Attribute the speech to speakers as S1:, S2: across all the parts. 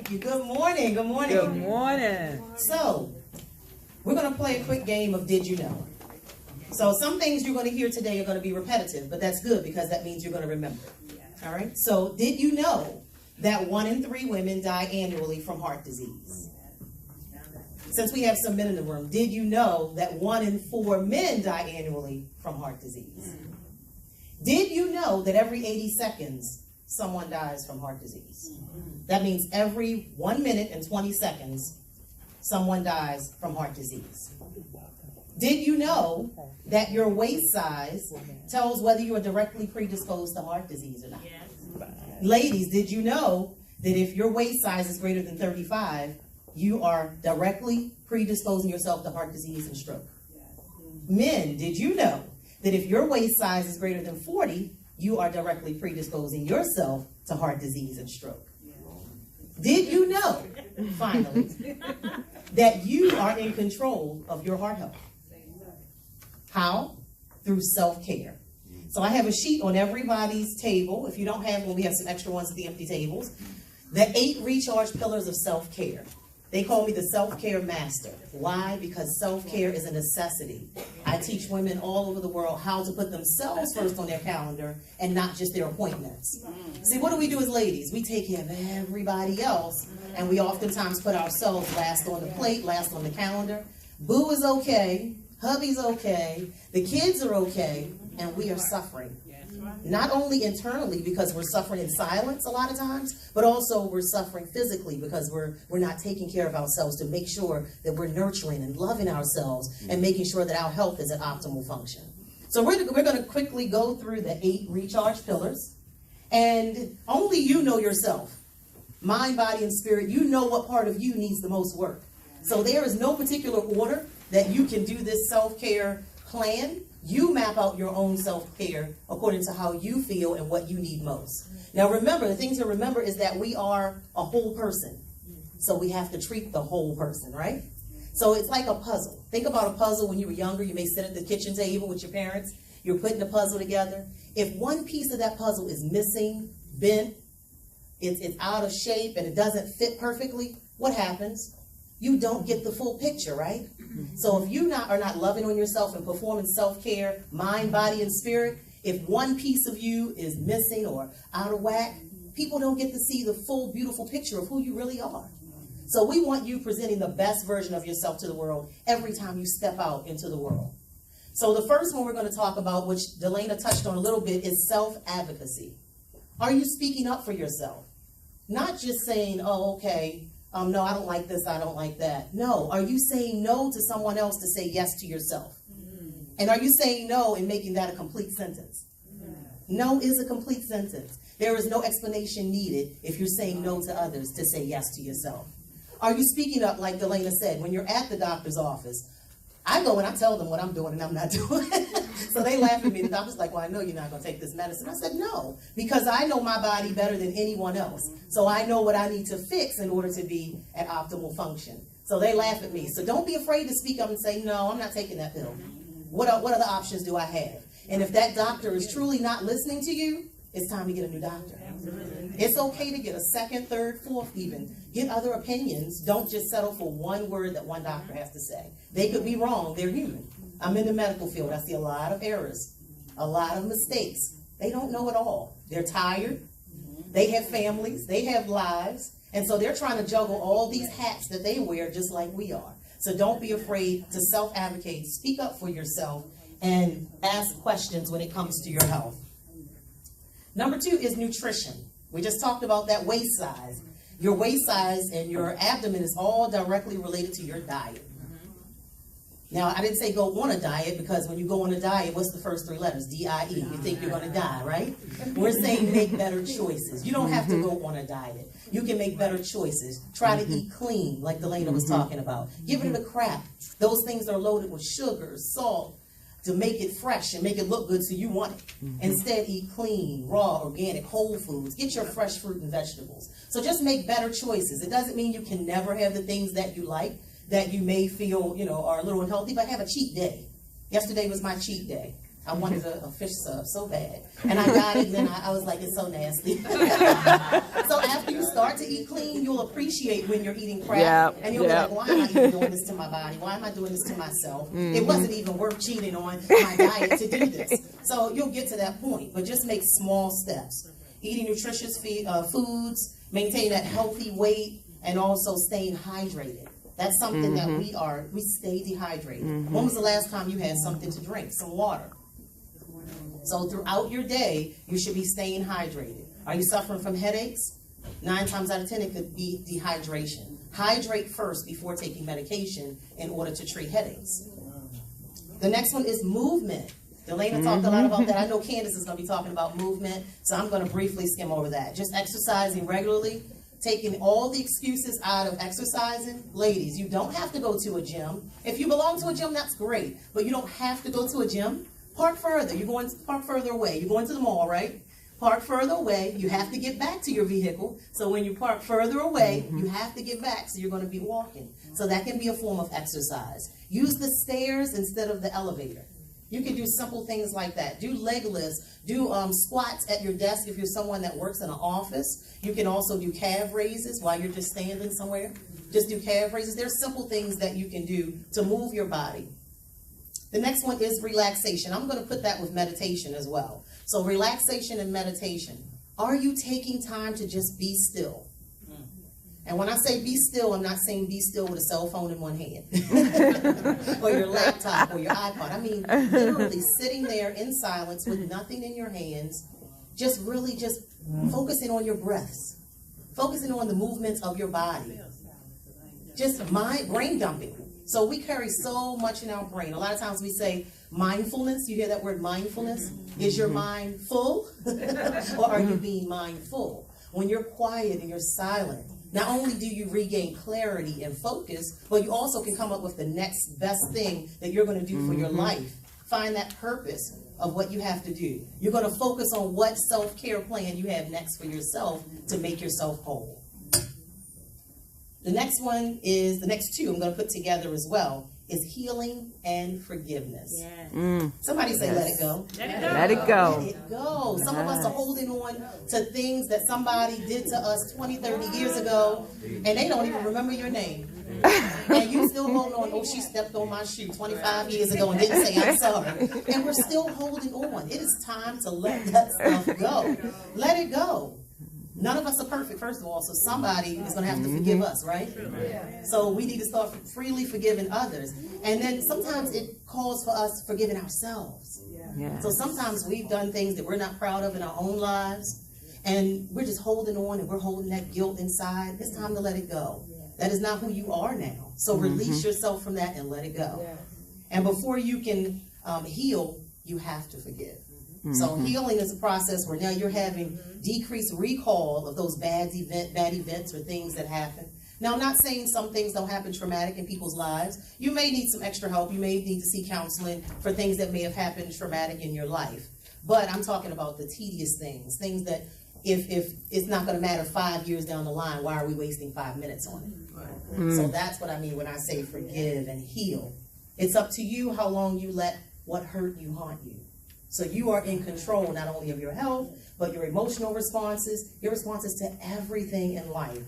S1: Thank you. Good morning. Good morning.
S2: Good morning.
S1: So, we're going to play a quick game of Did You Know? So, some things you're going to hear today are going to be repetitive, but that's good because that means you're going to remember. All right? So, did you know that 1 in 3 women die annually from heart disease? Since we have some men in the room, did you know that 1 in 4 men die annually from heart disease? Did you know that every 80 seconds, someone dies from heart disease? That means every 1 minute and 20 seconds, someone dies from heart disease. Did you know that your waist size tells whether you are directly predisposed to heart disease or not? Yes. Ladies, did you know that if your waist size is greater than 35, you are directly predisposing yourself to heart disease and stroke? Men, did you know that if your waist size is greater than 40, you are directly predisposing yourself to heart disease and stroke? Did you know, finally, that you are in control of your heart health? How? Through self-care. So I have a sheet on everybody's table. If you don't have one, we have some extra ones at the empty tables. The 8 recharge pillars of self-care. They call me the self-care master. Why? Because self-care is a necessity. I teach women all over the world how to put themselves first on their calendar and not just their appointments. See, what do we do as ladies? We take care of everybody else, and we oftentimes put ourselves last on the plate, last on the calendar. Boo is okay, hubby's okay, the kids are okay, and we are suffering. Not only internally because we're suffering in silence a lot of times, but also we're suffering physically because we're not taking care of ourselves to make sure that we're nurturing and loving ourselves and making sure that our health is at optimal function. So we're going to quickly go through the 8 recharge pillars, and only you know yourself. Mind, body, and spirit, you know what part of you needs the most work. So there is no particular order that you can do this self-care plan. You map out your own self-care according to how you feel and what you need most. Now remember, the thing to remember is that we are a whole person. So we have to treat the whole person, right? So it's like a puzzle. Think about a puzzle when you were younger. You may sit at the kitchen table with your parents. You're putting the puzzle together. If one piece of that puzzle is missing, bent, it's out of shape, and it doesn't fit perfectly, what happens? You don't get the full picture, right? So if you are not loving on yourself and performing self-care, mind, body, and spirit, if one piece of you is missing or out of whack, people don't get to see the full, beautiful picture of who you really are. So we want you presenting the best version of yourself to the world every time you step out into the world. So the first one we're going to talk about, which Delana touched on a little bit, is self-advocacy. Are you speaking up for yourself? Not just saying, oh, okay, no, I don't like this, I don't like that. No, are you saying no to someone else to say yes to yourself? And are you saying no and making that a complete sentence? No is a complete sentence. There is no explanation needed if you're saying no to others to say yes to yourself. Are you speaking up like Delana said, when you're at the doctor's office? I go and I tell them what I'm doing and I'm not doing. So they laugh at me. The doctor's like, well, I know you're not going to take this medicine. I said, no, because I know my body better than anyone else. So I know what I need to fix in order to be at optimal function. So they laugh at me. So don't be afraid to speak up and say, no, I'm not taking that pill. What other options do I have? And if that doctor is truly not listening to you, it's time to get a new doctor. It's okay to get a second, third, fourth even. Get other opinions. Don't just settle for one word that one doctor has to say. They could be wrong. They're human. I'm in the medical field. I see a lot of errors, a lot of mistakes. They don't know it all. They're tired. They have families. They have lives. And so they're trying to juggle all these hats that they wear just like we are. So don't be afraid to self-advocate. Speak up for yourself and ask questions when it comes to your health. Number 2 is nutrition. We just talked about that waist size. Your waist size and your abdomen is all directly related to your diet. Now, I didn't say go on a diet because when you go on a diet, what's the first 3 letters? D-I-E. You think you're going to die, right? We're saying make better choices. You don't have to go on a diet. You can make better choices. Try to eat clean, like Delana was talking about. Give it a crap. Those things are loaded with sugar, salt, to make it fresh and make it look good so you want it. Instead, eat clean, raw, organic, whole foods. Get your fresh fruit and vegetables. So just make better choices. It doesn't mean you can never have the things that you like, that you may feel, are a little unhealthy, but have a cheat day. Yesterday was my cheat day. I wanted a fish sub so bad. And I got it, and then I was like, it's so nasty. So after you start to eat clean, you'll appreciate when you're eating crap. And you'll be like, why am I even doing this to my body? Why am I doing this to myself? It wasn't even worth cheating on my diet to do this. So you'll get to that point, but just make small steps. Eating nutritious foods, maintain that healthy weight, and also staying hydrated. That's something that we stay dehydrated. When was the last time you had something to drink, some water? So throughout your day, you should be staying hydrated. Are you suffering from headaches? 9 times out of 10, it could be dehydration. Hydrate first before taking medication in order to treat headaches. The next one is movement. Delana talked a lot about that. I know Candace is going to be talking about movement, so I'm going to briefly skim over that. Just exercising regularly, taking all the excuses out of exercising. Ladies, you don't have to go to a gym. If you belong to a gym, that's great, but you don't have to go to a gym. Park further. You're going to park further away. You're going to the mall, right? Park further away. You have to get back to your vehicle. So when you park further away, you have to get back. So you're going to be walking. So that can be a form of exercise. Use the stairs instead of the elevator. You can do simple things like that. Do leg lifts. Do squats at your desk if you're someone that works in an office. You can also do calf raises while you're just standing somewhere. Just do calf raises. There's simple things that you can do to move your body. The next one is relaxation. I'm going to put that with meditation as well. So relaxation and meditation. Are you taking time to just be still? And when I say be still, I'm not saying be still with a cell phone in one hand or your laptop or your iPod. I mean, literally sitting there in silence with nothing in your hands, just really just focusing on your breaths, focusing on the movements of your body. Just brain dumping. So we carry so much in our brain. A lot of times we say mindfulness. You hear that word mindfulness? Is your mind full or are you being mindful? When you're quiet and you're silent, not only do you regain clarity and focus, but you also can come up with the next best thing that you're going to do for your life. Find that purpose of what you have to do. You're going to focus on what self-care plan you have next for yourself to make yourself whole. The next one is, the next two I'm going to put together as well, is healing and forgiveness. Yeah. Somebody say, let it go.
S2: Let it go. Let it go.
S1: Let it go. Some of us are holding on to things that somebody did to us 20, 30 years ago, and they don't even remember your name. And you still holding on, oh, she stepped on my shoe 25 years ago and didn't say I'm sorry. And we're still holding on. It is time to let that stuff go. Let it go. None of us are perfect, first of all, so somebody is going to have to forgive us, right? So we need to start freely forgiving others. And then sometimes it calls for us forgiving ourselves. So sometimes we've done things that we're not proud of in our own lives, and we're just holding on and we're holding that guilt inside. It's time to let it go. That is not who you are now. So release yourself from that and let it go. And before you can heal, you have to forgive. So healing is a process where now you're having decreased recall of those bad events or things that happen. Now, I'm not saying some things don't happen traumatic in people's lives. You may need some extra help. You may need to see counseling for things that may have happened traumatic in your life. But I'm talking about the tedious things that if it's not going to matter 5 years down the line, why are we wasting 5 minutes on it? So that's what I mean when I say forgive and heal. It's up to you how long you let what hurt you haunt you. So you are in control not only of your health, but your emotional responses, your responses to everything in life.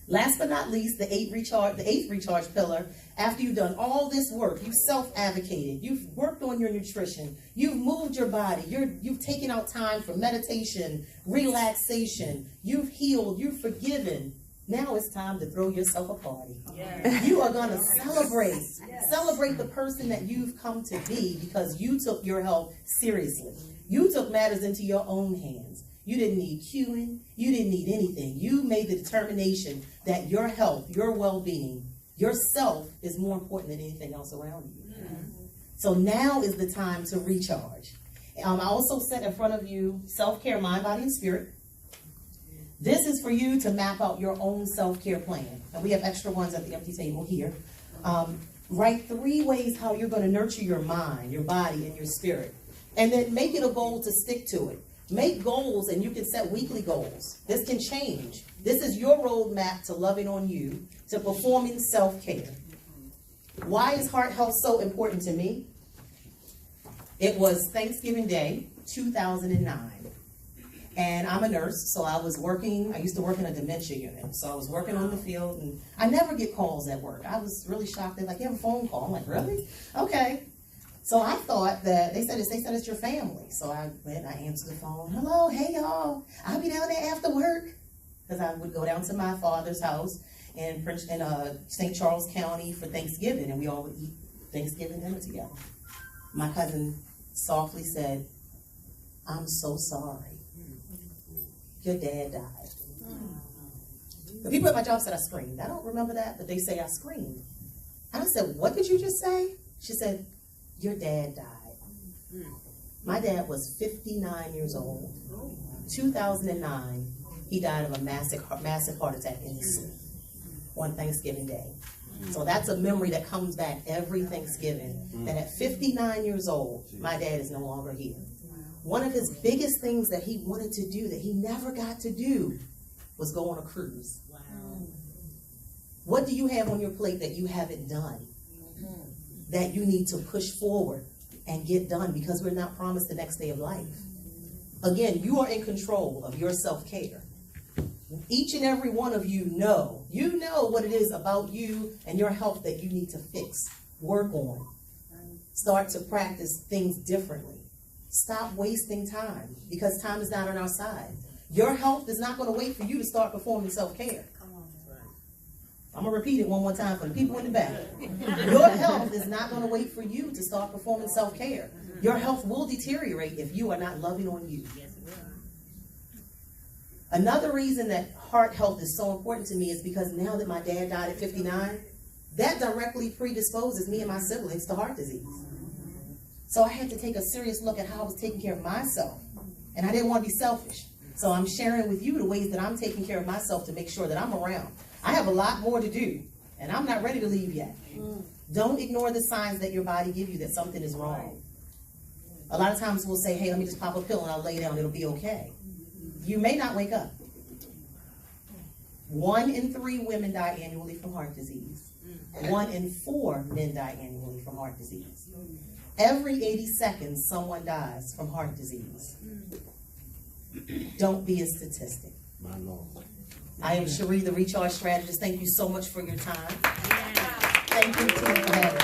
S1: Last but not least, the eighth recharge pillar. After you've done all this work, you've self-advocated, you've worked on your nutrition, you've moved your body, you've taken out time for meditation, relaxation, you've healed, you've forgiven. Now it's time to throw yourself a party. Yes. You are going to celebrate. Yes. Celebrate the person that you've come to be because you took your health seriously. You took matters into your own hands. You didn't need cueing. You didn't need anything. You made the determination that your health, your well-being, yourself is more important than anything else around you. So now is the time to recharge. I also set in front of you self-care, mind, body, and spirit. This is for you to map out your own self-care plan. And we have extra ones at the empty table here. Write 3 ways how you're going to nurture your mind, your body, and your spirit. And then make it a goal to stick to it. Make goals, and you can set weekly goals. This can change. This is your roadmap to loving on you, to performing self-care. Why is heart health so important to me? It was Thanksgiving Day, 2009. And I'm a nurse, so I used to work in a dementia unit. So I was working on the field, and I never get calls at work. I was really shocked. They're like, you have a phone call? I'm like, really? Okay. So I thought that, they said it's your family. So I went, I answered the phone. Hello, hey y'all, I'll be down there after work. Because I would go down to my father's house in St. Charles County for Thanksgiving, and we all would eat Thanksgiving dinner together. My cousin softly said, I'm so sorry. Your dad died. The people at my job said I screamed. I don't remember that, but they say I screamed. And I said, what did you just say? She said, your dad died. My dad was 59 years old. 2009, he died of a massive heart attack in his sleep on Thanksgiving Day. So that's a memory that comes back every Thanksgiving, that at 59 years old, my dad is no longer here. One of his biggest things that he wanted to do that he never got to do was go on a cruise. Wow. What do you have on your plate that you haven't done, that you need to push forward and get done, because we're not promised the next day of life? Again, you are in control of your self-care. Each and every one of you know what it is about you and your health that you need to fix, work on, start to practice things differently. Stop wasting time, because time is not on our side. Your health is not going to wait for you to start performing self-care. I'm going to repeat it one more time for the people in the back. Your health is not going to wait for you to start performing self-care. Your health will deteriorate if you are not loving on you. Another reason that heart health is so important to me is because now that my dad died at 59, that directly predisposes me and my siblings to heart disease. So I had to take a serious look at how I was taking care of myself. And I didn't want to be selfish. So I'm sharing with you the ways that I'm taking care of myself to make sure that I'm around. I have a lot more to do, and I'm not ready to leave yet. Don't ignore the signs that your body gives you that something is wrong. A lot of times we'll say, hey, let me just pop a pill and I'll lay down, it'll be okay. You may not wake up. 1 in 3 women die annually from heart disease. 1 in 4 men die annually from heart disease. Every 80 seconds, someone dies from heart disease. Don't be a statistic. I am Cherie, the Recharge Strategist. Thank you so much for your time. Thank you, team, for having me.